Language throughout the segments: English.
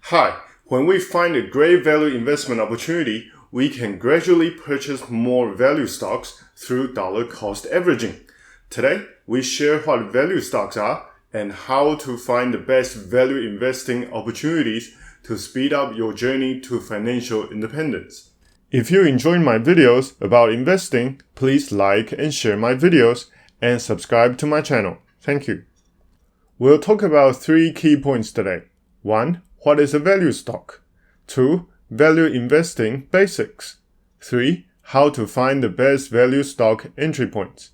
Hi, when we find a great value investment opportunity, we can gradually purchase more value stocks through dollar cost averaging. Today, we share what value stocks are and how to find the best value investing opportunities to speed up your journey to financial independence. If you enjoy my videos about investing, please like and share my videos and subscribe to my channel. Thank you. We'll talk about 3 key points today. 1. What is a value stock? 2. Value investing basics. 3. How to find the best value stock entry points.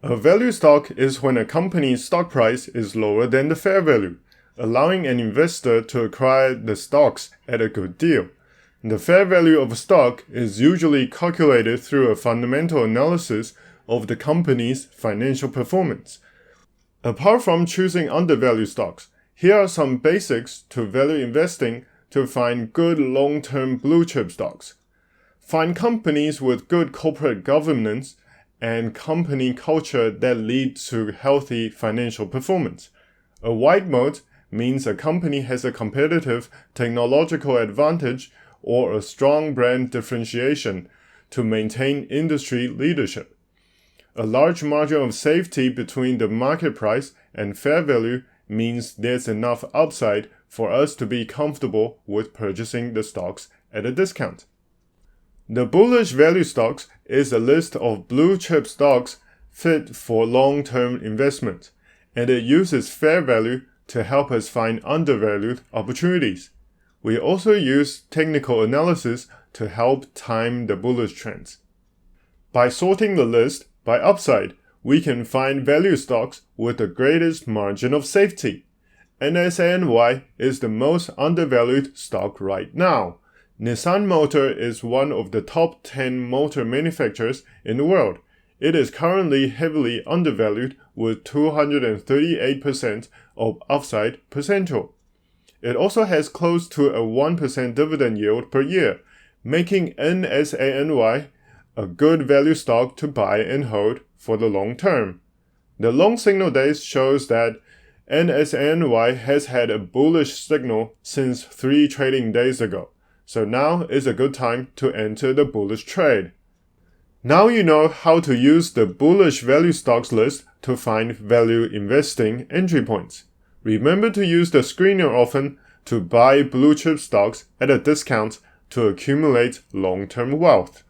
A value stock is when a company's stock price is lower than the fair value, allowing an investor to acquire the stocks at a good deal. The fair value of a stock is usually calculated through a fundamental analysis of the company's financial performance. Apart from choosing undervalued stocks, here are some basics to value investing to find good long-term blue-chip stocks. Find companies with good corporate governance and company culture that lead to healthy financial performance. A wide moat means a company has a competitive technological advantage or a strong brand differentiation to maintain industry leadership. A large margin of safety between the market price and fair value means there's enough upside for us to be comfortable with purchasing the stocks at a discount. The Bullish Value Stocks is a list of blue-chip stocks fit for long-term investment, and it uses fair value to help us find undervalued opportunities. We also use technical analysis to help time the bullish trends. By sorting the list by upside, we can find value stocks with the greatest margin of safety. NSANY is the most undervalued stock right now. Nissan Motor is one of the top 10 motor manufacturers in the world. It is currently heavily undervalued with 238% of upside potential. It also has close to a 1% dividend yield per year, making NSANY a good value stock to buy and hold for the long term. The long signal days shows that NSANY has had a bullish signal since 3 trading days ago, so now is a good time to enter the bullish trade. Now you know how to use the Bullish Value Stocks list to find value investing entry points. Remember to use the screener often to buy blue chip stocks at a discount to accumulate long-term wealth.